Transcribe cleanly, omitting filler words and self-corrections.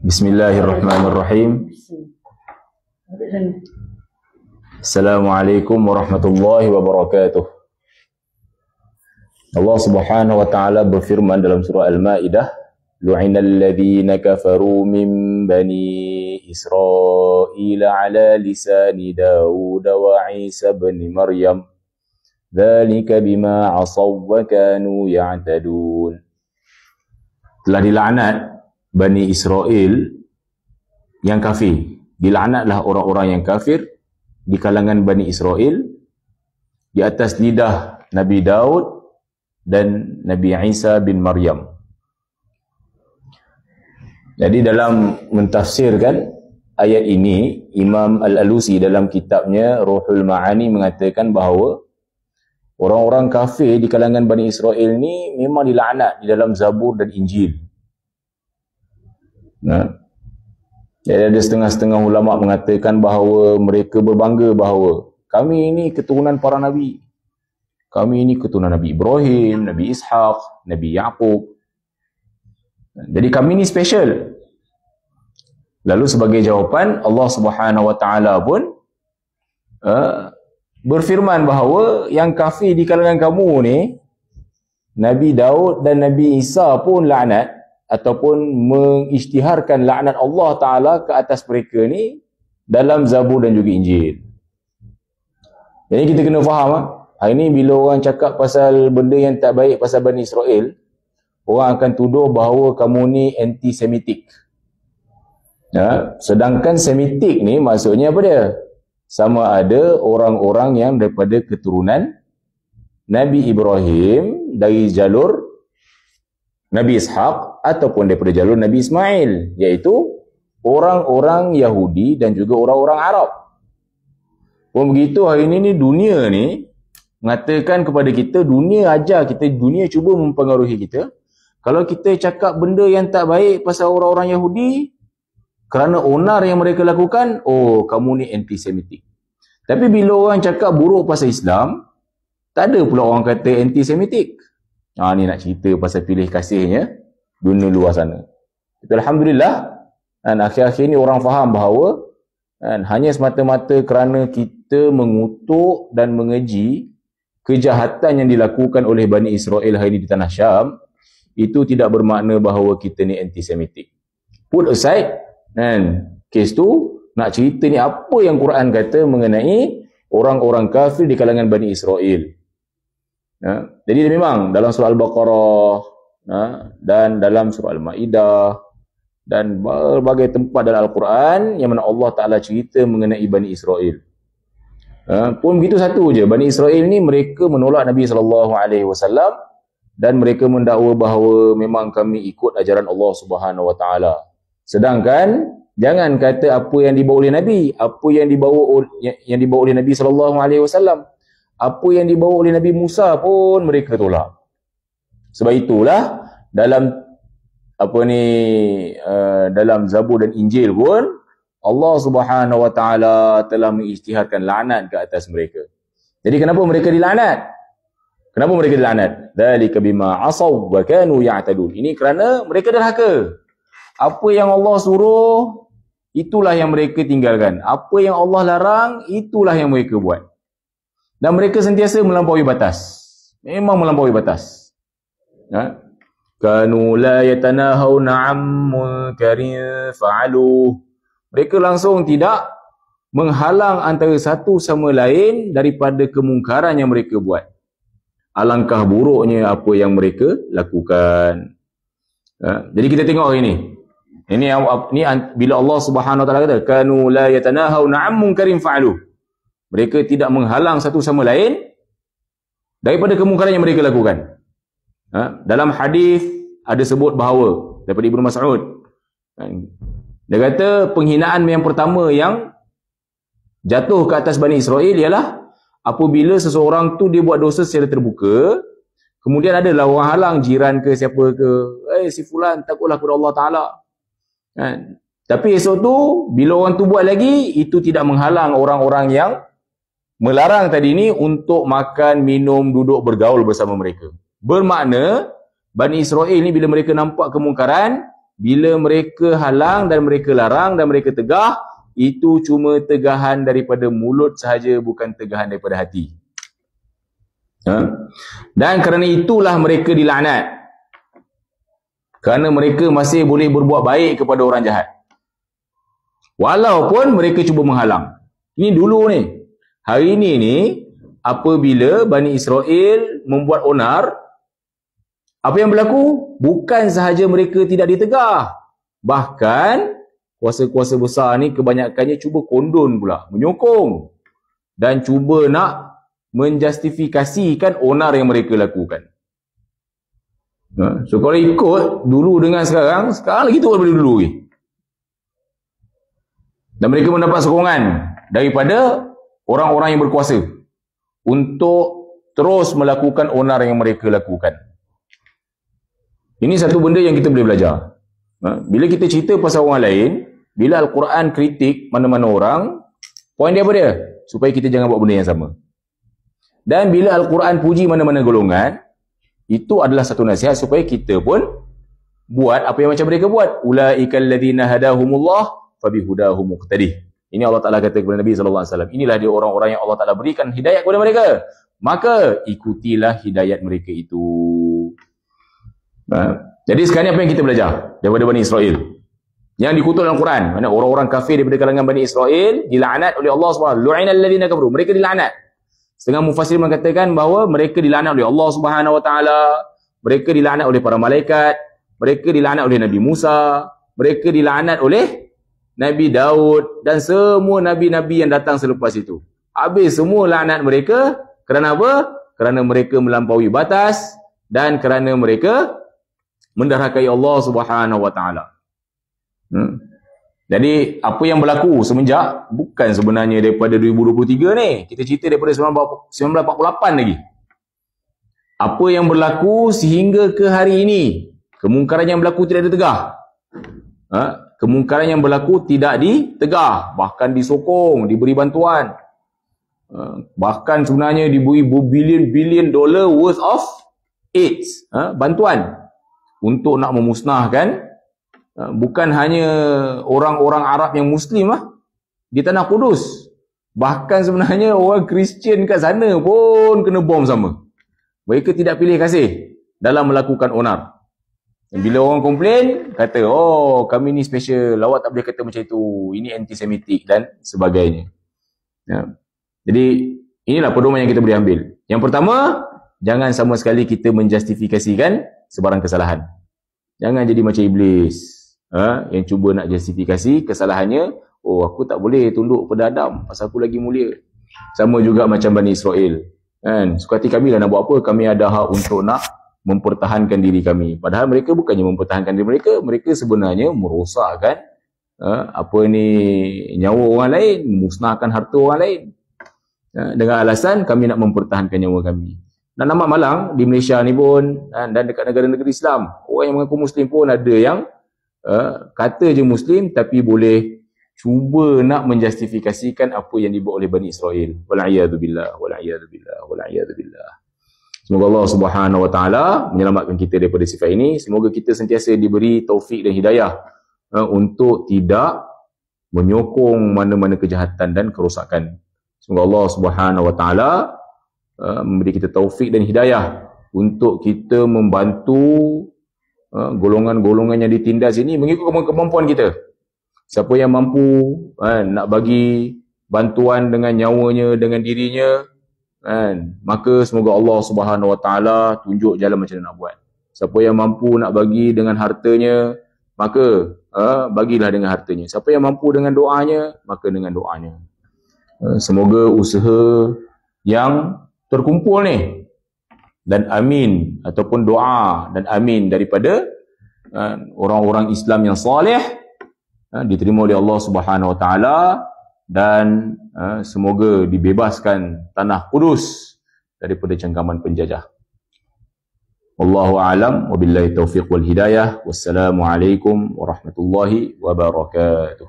Bismillahirrahmanirrahim. Assalamualaikum warahmatullahi wabarakatuh. Allah Subhanahu wa taala berfirman dalam surah Al-Maidah, "Lu'inal ladzina kafaru min bani Israil 'ala lisani Daud wa Isa ibn Maryam. Dzalika bima 'asaw wa kanu ya'tadun." Telah dilaknat Bani Israel yang kafir. Dilaknatlah orang-orang yang kafir di kalangan Bani Israel di atas lidah Nabi Daud dan Nabi Isa bin Maryam. Jadi dalam mentafsirkan ayat ini, Imam Al-Alusi dalam kitabnya Ruhul Ma'ani mengatakan bahawa orang-orang kafir di kalangan Bani Israel ni memang dilaknat di dalam Zabur dan Injil. Jadi ada setengah-setengah ulama mengatakan bahawa mereka berbangga bahawa kami ini keturunan para nabi. Kami ini keturunan Nabi Ibrahim, Nabi Ishaq, Nabi Yaqub. Jadi kami ini special. Lalu sebagai jawapan, Allah Subhanahu wa taala pun berfirman bahawa yang kafir di kalangan kamu ni, Nabi Daud dan Nabi Isa pun laknat ataupun mengisytiharkan laknat Allah Ta'ala ke atas mereka ni dalam Zabur dan juga Injil. Jadi kita kena faham, hari ni bila orang cakap pasal benda yang tak baik pasal Bani Israel, orang akan tuduh bahawa kamu ni anti-Semitik. Sedangkan Semitik ni maksudnya apa dia? Sama ada orang-orang yang daripada keturunan Nabi Ibrahim dari jalur Nabi Ishaq ataupun daripada jalur Nabi Ismail, iaitu orang-orang Yahudi dan juga orang-orang Arab. Pun begitu hari ini dunia ni mengatakan kepada kita, dunia ajar kita, dunia cuba mempengaruhi kita. Kalau kita cakap benda yang tak baik pasal orang-orang Yahudi kerana onar yang mereka lakukan, oh kamu ni anti-Semitik. Tapi bila orang cakap buruk pasal Islam, tak ada pula orang kata anti-Semitik. Ni nak cerita pasal pilih kasihnya dunia luar sana. Kita Alhamdulillah, akhir-akhir ni orang faham bahawa hanya semata-mata kerana kita mengutuk dan mengeji kejahatan yang dilakukan oleh Bani Israel hari ini di tanah Syam, itu tidak bermakna bahawa kita ni anti-Semitik. Put aside, kes tu nak cerita ni apa yang Quran kata mengenai orang-orang kafir di kalangan Bani Israel. Jadi memang dalam surah Al-Baqarah dan dalam surah Al-Ma'idah dan berbagai tempat dalam Al-Quran yang mana Allah Ta'ala cerita mengenai Bani Israel. Pun begitu satu je, Bani Israel ni mereka menolak Nabi SAW dan mereka mendakwa bahawa memang kami ikut ajaran Allah Subhanahu Wa Ta'ala. Sedangkan jangan kata apa yang dibawa oleh Nabi, apa yang dibawa oleh Nabi SAW, apa yang dibawa oleh Nabi Musa pun mereka tolak. Sebab itulah dalam dalam Zabur dan Injil pun Allah Subhanahu Wa Taala telah mengisytiharkan laknat ke atas mereka. Jadi kenapa mereka dilaknat? Kenapa mereka dilaknat? Dzalika bima 'asaw wa kanu ya'tadun. Ini kerana mereka derhaka. Apa yang Allah suruh, itulah yang mereka tinggalkan. Apa yang Allah larang, itulah yang mereka buat. Dan mereka sentiasa melampaui batas. Memang melampaui batas. Kanu la yatanahawna 'an munkarin fa'aluh. Mereka langsung tidak menghalang antara satu sama lain daripada kemungkaran yang mereka buat. Alangkah buruknya apa yang mereka lakukan. Jadi kita tengok hari ini. Ini bila Allah Subhanahu Wa Taala kata kanu la yatanahawna 'an munkarin fa'aluh. Mereka tidak menghalang satu sama lain daripada kemungkaran yang mereka lakukan. Dalam hadis ada sebut bahawa daripada Ibnu Mas'ud, dia kata penghinaan yang pertama yang jatuh ke atas Bani Israel ialah apabila seseorang tu dia buat dosa secara terbuka, kemudian adalah orang halang, jiran ke siapa ke, si fulan takutlah kepada Allah Ta'ala. Tapi esok tu bila orang tu buat lagi, itu tidak menghalang orang-orang yang melarang tadi ni untuk makan, minum, duduk bergaul bersama mereka. Bermakna Bani Israel ni bila mereka nampak kemungkaran, bila mereka halang dan mereka larang dan mereka tegah, itu cuma tegahan daripada mulut sahaja, bukan tegahan daripada hati. Dan kerana itulah mereka dilaknat, kerana mereka masih boleh berbuat baik kepada orang jahat walaupun mereka cuba menghalang. Ini dulu ni. Hari ni apabila Bani Israel membuat onar, apa yang berlaku? Bukan sahaja mereka tidak ditegah, bahkan kuasa-kuasa besar ni kebanyakannya cuba kondon pula, menyokong dan cuba nak menjustifikasikan onar yang mereka lakukan. So kalau ikut dulu dengan sekarang lagi teruk daripada dulu ni. Dan mereka mendapat sokongan daripada orang-orang yang berkuasa untuk terus melakukan onar yang mereka lakukan. Ini satu benda yang kita boleh belajar. Bila kita cerita pasal orang lain, bila Al-Quran kritik mana-mana orang, poin dia apa dia? Supaya kita jangan buat benda yang sama. Dan bila Al-Quran puji mana-mana golongan, itu adalah satu nasihat supaya kita pun buat apa yang macam mereka buat. Ulaikal ladzina hadahumullah fabihudahum muqtadih. Ini Allah Ta'ala kata kepada Nabi SAW. Inilah dia orang-orang yang Allah Ta'ala berikan hidayat kepada mereka. Maka ikutilah hidayat mereka itu. Jadi sekarang apa yang kita belajar daripada Bani Israel yang dikutuk dalam Quran? Mana orang-orang kafir daripada kalangan Bani Israel dilaknat oleh Allah SWT. Lu'inal ladzina kafaru. Mereka dilaknat. Setengah mufassir mengatakan bahawa mereka dilaknat oleh Allah Subhanahu Wa Taala, mereka dilaknat oleh para malaikat, mereka dilaknat oleh Nabi Musa, mereka dilaknat oleh Nabi Daud dan semua nabi-nabi yang datang selepas itu. Habis semua laknat mereka kerana apa? Kerana mereka melampaui batas dan kerana mereka menderhakai Allah Subhanahu Wa Taala. Jadi apa yang berlaku semenjak bukan sebenarnya daripada 2023 ni. Kita cerita daripada 1948 lagi. Apa yang berlaku sehingga ke hari ini? Kemungkaran yang berlaku tidak ditegah. Kemungkaran yang berlaku tidak ditegah, bahkan disokong, diberi bantuan. Bahkan sebenarnya diberi billion dollar worth of aids, bantuan untuk nak memusnahkan bukan hanya orang-orang Arab yang Muslim di Tanah Kudus, bahkan sebenarnya orang Kristian kat sana pun kena bom sama. Mereka tidak pilih kasih dalam melakukan onar. Bila orang komplain, kata, oh kami ni special, awak tak boleh kata macam itu, ini antisemitik dan sebagainya. Jadi inilah pedoman yang kita boleh ambil. Yang pertama, jangan sama sekali kita menjustifikasikan sebarang kesalahan. Jangan jadi macam iblis yang cuba nak justifikasi kesalahannya. Oh, aku tak boleh tunduk pada Adam pasal aku lagi mulia. Sama juga macam Bani Israel, kan? Suka hati kami lah nak buat apa, kami ada hak untuk nak mempertahankan diri kami. Padahal mereka bukannya mempertahankan diri mereka, mereka sebenarnya merosakkan nyawa orang lain, musnahkan harta orang lain, dengan alasan kami nak mempertahankan nyawa kami. Dan amat malang di Malaysia ni pun, dan dekat negara-negara Islam, orang yang mengaku Muslim pun ada yang kata je Muslim tapi boleh cuba nak menjustifikasikan apa yang dibuat oleh Bani Israel. Wal'iyadzubillah, wal'iyadzubillah, wal'iyadzubillah. Semoga Allah Subhanahu Wa Taala menyelamatkan kita daripada sifat ini. Semoga kita sentiasa diberi taufik dan hidayah untuk tidak menyokong mana-mana kejahatan dan kerosakan. Semoga Allah Subhanahu Wa Taala memberi kita taufik dan hidayah untuk kita membantu golongan-golongan yang ditindas ini mengikut kemampuan kita. Siapa yang mampu nak bagi bantuan dengan nyawanya, dengan dirinya, maka semoga Allah Subhanahu Wa Taala tunjuk jalan macam mana nak buat. Siapa yang mampu nak bagi dengan hartanya, maka bagilah dengan hartanya. Siapa yang mampu dengan doanya, maka dengan doanya. Semoga usaha yang terkumpul ni, dan amin ataupun doa dan amin daripada orang-orang Islam yang soleh diterima oleh Allah Subhanahu Wa Taala, dan semoga dibebaskan tanah Kudus daripada cengkaman penjajah. Wallahu a'lam, wabillahi taufiq wal hidayah. Wassalamualaikum warahmatullahi wabarakatuh.